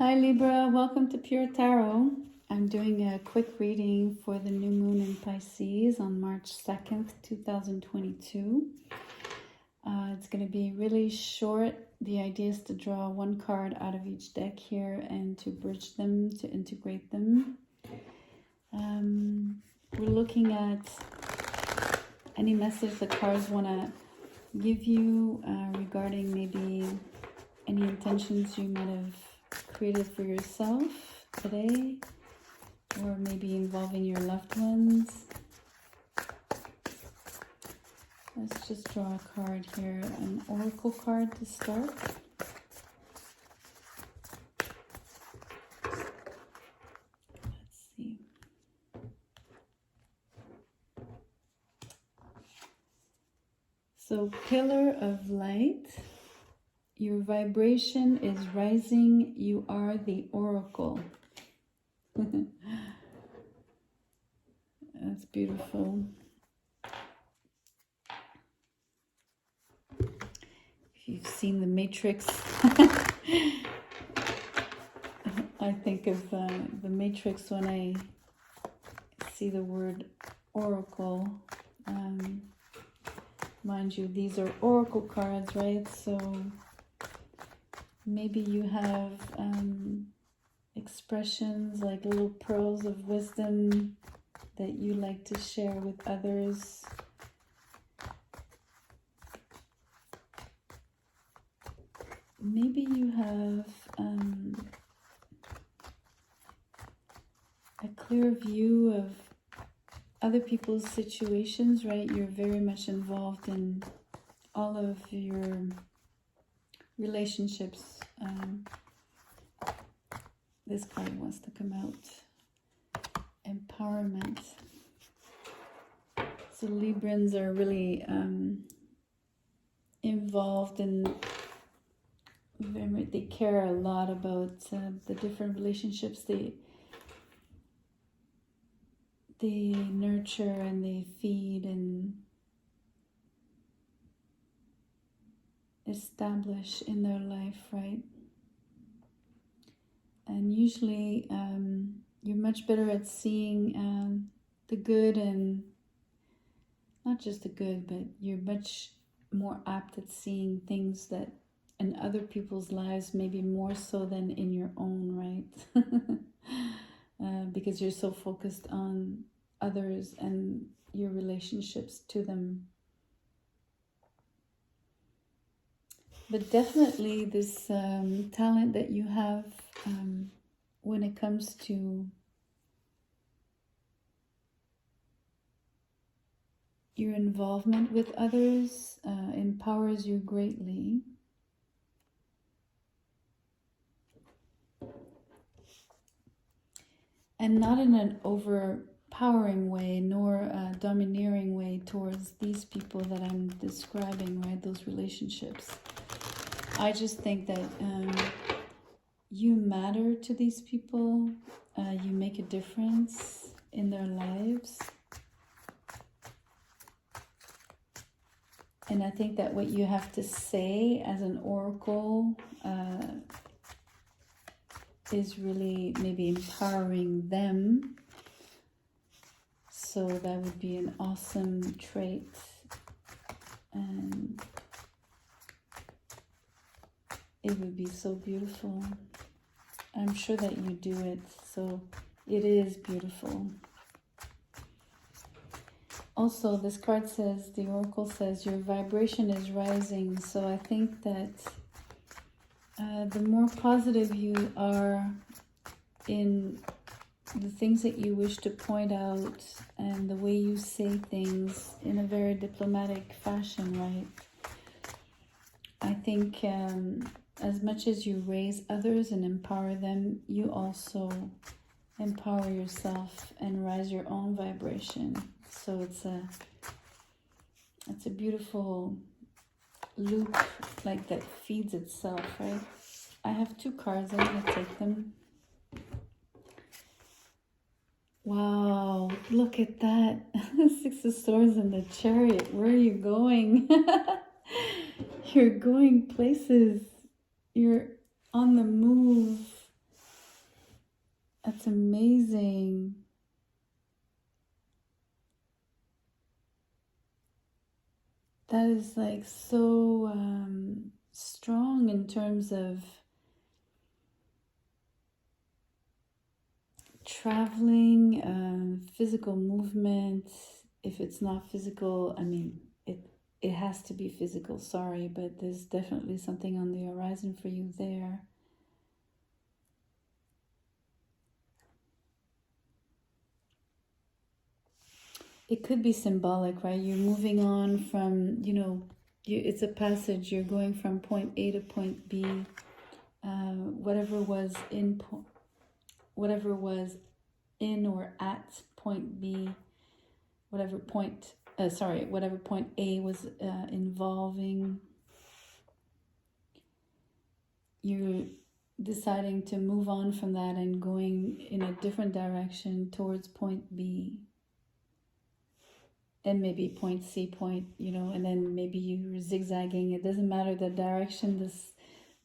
Hi Libra, welcome to Pure Tarot. I'm doing a quick reading for the new moon in Pisces on March 2nd, 2022. It's going to be really short. The idea is to draw one card out of each deck here and to bridge them, to integrate them. We're looking at any message the cards want to give you regarding maybe any intentions you might have created for yourself today, or maybe involving your loved ones. Let's just draw a card here, an oracle card to start. Let's see. So, pillar of light. Your vibration is rising. You are the oracle. That's beautiful. If you've seen The Matrix, I think of The Matrix when I see the word oracle. Mind you, these are oracle cards, right? So maybe you have expressions like little pearls of wisdom that you like to share with others. Maybe you have a clear view of other people's situations, right? You're very much involved in all of your relationships. This card wants to come out. Empowerment. So Librans are really involved in, they care a lot about the different relationships they nurture and they feed and establish in their life, right? And usually you're much better at seeing the good, and not just the good, but you're much more apt at seeing things that in other people's lives, maybe more so than in your own, right? Because you're so focused on others and your relationships to them. But definitely this talent that you have when it comes to your involvement with others empowers you greatly. And not in an overpowering way, nor a domineering way towards these people that I'm describing, right? Those relationships. I just think that you matter to these people. You make a difference in their lives. And I think that what you have to say as an oracle is really maybe empowering them. So that would be an awesome trait. And it would be so beautiful. I'm sure that you do it, so it is beautiful. Also, this card says, the oracle says, your vibration is rising. So I think that the more positive you are in the things that you wish to point out and the way you say things in a very diplomatic fashion, right? I think as much as you raise others and empower them, you also empower yourself and rise your own vibration. So it's a beautiful loop like that feeds itself, right? I have two cards. I'm going to take them. Wow, look at that. Six of Swords and the Chariot. Where are you going? You're going places. You're on the move. That's amazing. That is like so strong in terms of traveling, physical movement. If it's not physical, I mean, it has to be physical, sorry, but there's definitely something on the horizon for you there. It could be symbolic, right? You're moving on from, you know, it's a passage. You're going from point A to point B. Whatever was in or at point B, whatever point A was involving, you're deciding to move on from that and going in a different direction towards point B. And maybe point C, point, you know, and then maybe you're zigzagging. It doesn't matter the direction,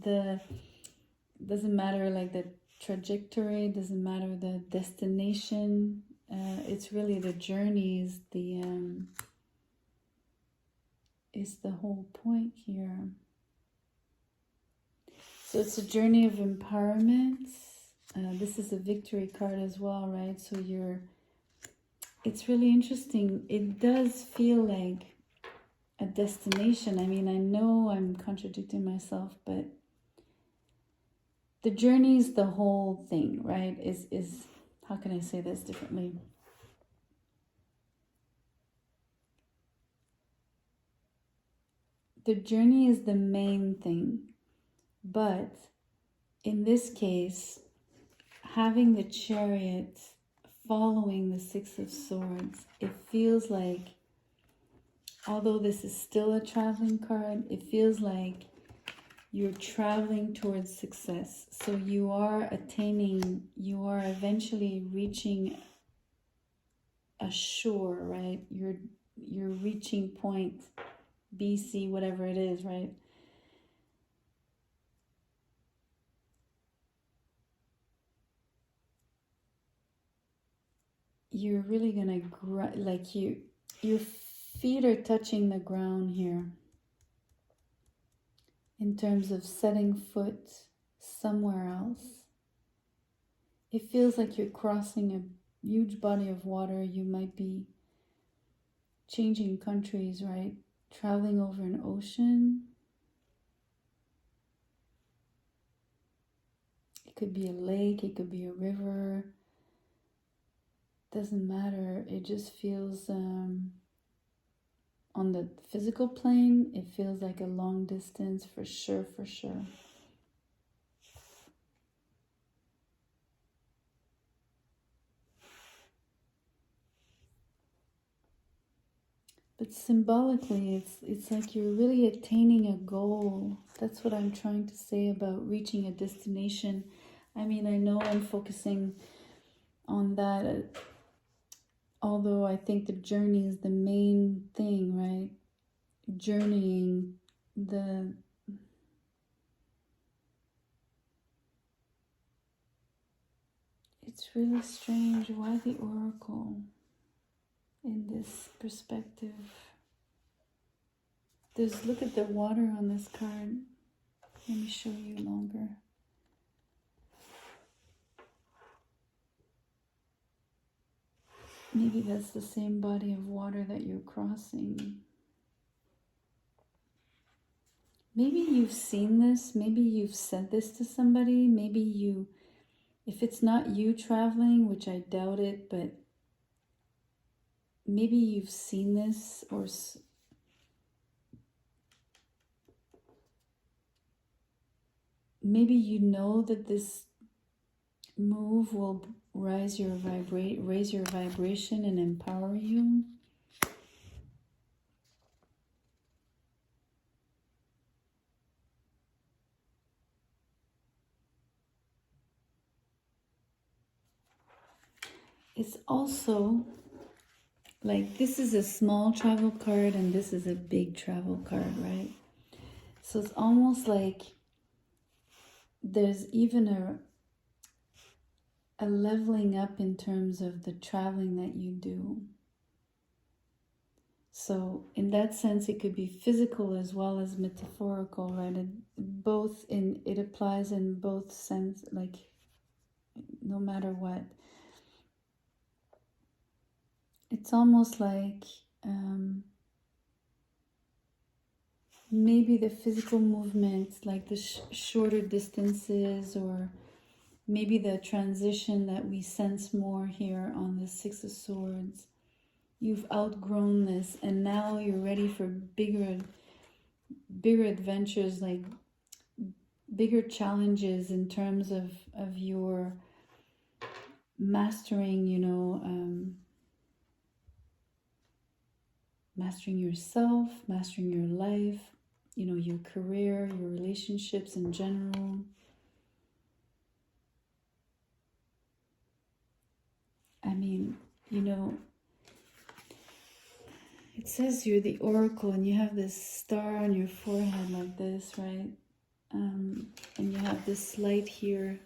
doesn't matter like the trajectory, doesn't matter the destination. It's really the journey is the whole point here. So it's a journey of empowerment. This is a victory card as well, right? So it's really interesting. It does feel like a destination. I mean, I know I'm contradicting myself, but the journey is the whole thing, right? Is how can I say this differently? The journey is the main thing, but in this case, having the Chariot following the Six of Swords, it feels like, although this is still a traveling card, it feels like you're traveling towards success. So you are eventually reaching a shore, right? You're reaching point B, C, whatever it is, right? You're really gonna your feet are touching the ground here in terms of setting foot somewhere else. It feels like you're crossing a huge body of water. You might be changing countries, right? Traveling over an ocean. It could be a lake, it could be a river. Doesn't matter. It just feels on the physical plane, it feels like a long distance for sure, for sure. But symbolically, it's like you're really attaining a goal. That's what I'm trying to say about reaching a destination. I mean, I know I'm focusing on that, although I think the journey is the main thing, right? Journeying, it's really strange. Why the Oracle in this perspective? Look at the water on this card. Let me show you longer. Maybe that's the same body of water that you're crossing. Maybe you've seen this. Maybe you've said this to somebody. Maybe if it's not you traveling, which I doubt it, but maybe you've seen this, or maybe you know that this move will raise your vibration and empower you. It's also like this is a small travel card and this is a big travel card, right? So it's almost like there's even a leveling up in terms of the traveling that you do. So in that sense, it could be physical as well as metaphorical, right? It applies in both sense, like no matter what. It's almost like maybe the physical movements, like the shorter distances, or maybe the transition that we sense more here on the Six of Swords. You've outgrown this, and now you're ready for bigger adventures, like bigger challenges in terms of your mastering, mastering yourself, mastering your life, your career, your relationships in general. I mean, it says you're the oracle and you have this star on your forehead like this, right? And you have this light here.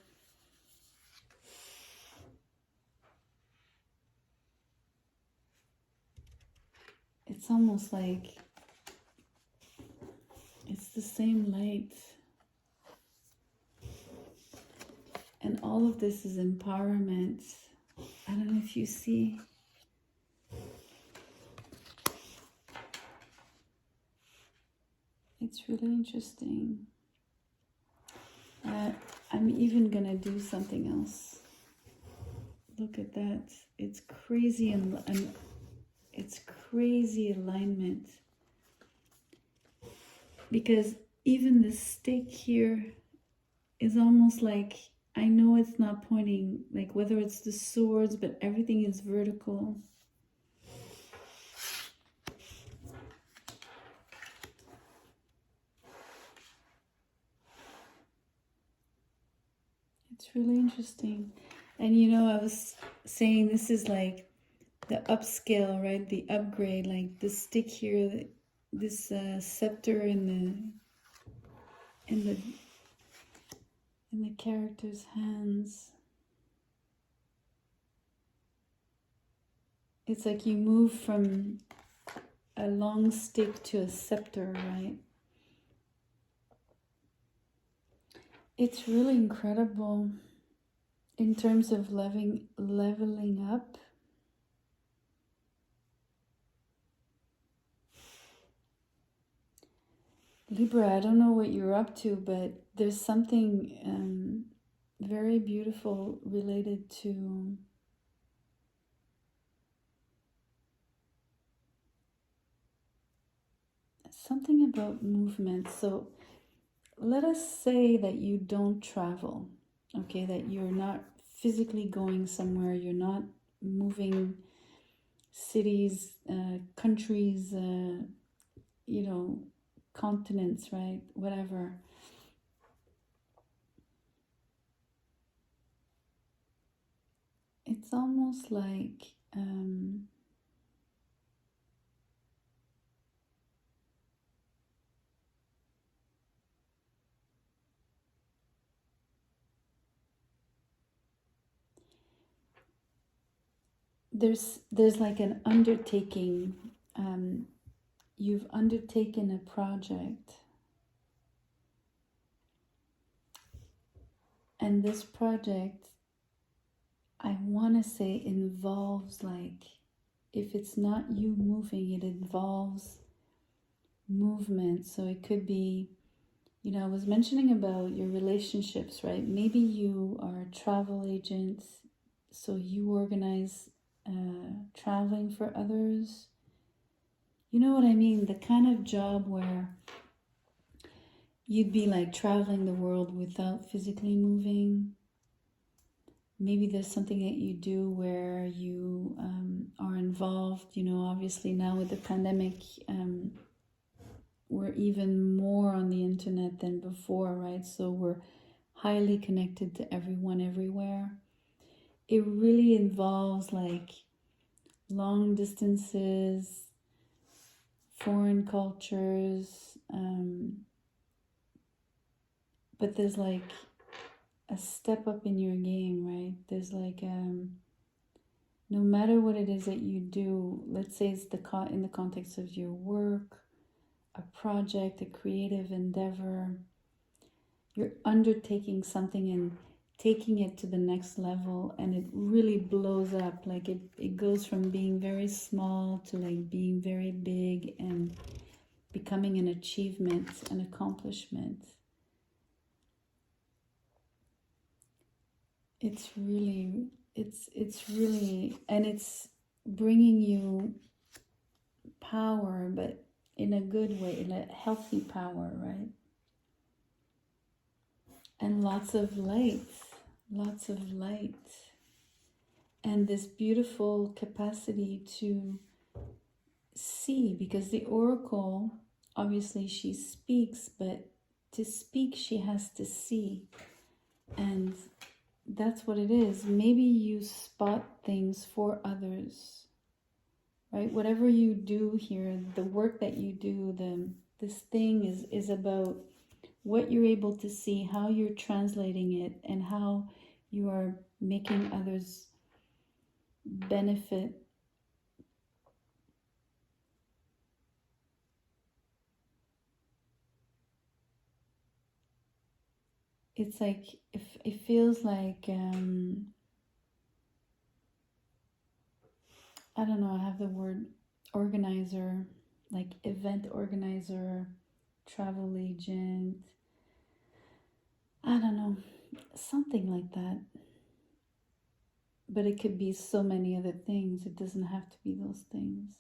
It's almost like it's the same light. And all of this is empowerment. I don't know if you see. It's really interesting. I'm even gonna do something else. Look at that. It's crazy and it's crazy alignment. Because even the stick here is almost like, I know it's not pointing, like whether it's the swords, but everything is vertical. It's really interesting. And I was saying this is like the upscale, right? The upgrade, like the stick here, this scepter in the character's hands. It's like you move from a long stick to a scepter, right? It's really incredible in terms of leveling up. Libra, I don't know what you're up to, but there's something very beautiful related to something about movement. So let us say that you don't travel, okay, that you're not physically going somewhere, you're not moving cities, countries, continents, right? Whatever. It's almost like there's like an undertaking. You've undertaken a project, and this project, I want to say, involves, like, if it's not you moving, it involves movement. So it could be, I was mentioning about your relationships, right? Maybe you are a travel agent, so you organize traveling for others. You know what I mean? The kind of job where you'd be like traveling the world without physically moving. Maybe there's something that you do where you are involved, obviously now with the pandemic, we're even more on the internet than before, right? So we're highly connected to everyone everywhere. It really involves like long distances, foreign cultures, but there's like a step up in your game, right? There's like no matter what it is that you do, let's say it's in the context of your work, a project, a creative endeavor, you're undertaking something and taking it to the next level, and it really blows up. Like it goes from being very small to like being very big and becoming an achievement, an accomplishment. It's really, and it's bringing you power, but in a good way, in a healthy power, right? And lots of light, and this beautiful capacity to see, because the oracle, obviously she speaks, but to speak she has to see, and that's what it is. Maybe you spot things for others, right? Whatever you do here, the work that you do, this thing is about what you're able to see, how you're translating it, and how you are making others benefit. It's like, if it feels like, I don't know, I have the word organizer, like event organizer, travel agent, I don't know, something like that. But it could be so many other things. It doesn't have to be those things.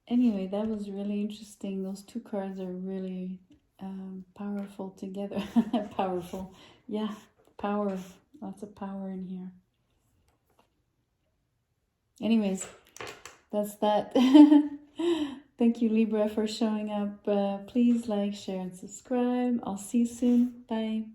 Anyway, that was really interesting. Those two cards are really powerful together. Powerful. Yeah, power. Lots of power in here. Anyways, that's that. Thank you, Libra, for showing up. Please like, share, and subscribe. I'll see you soon. Bye.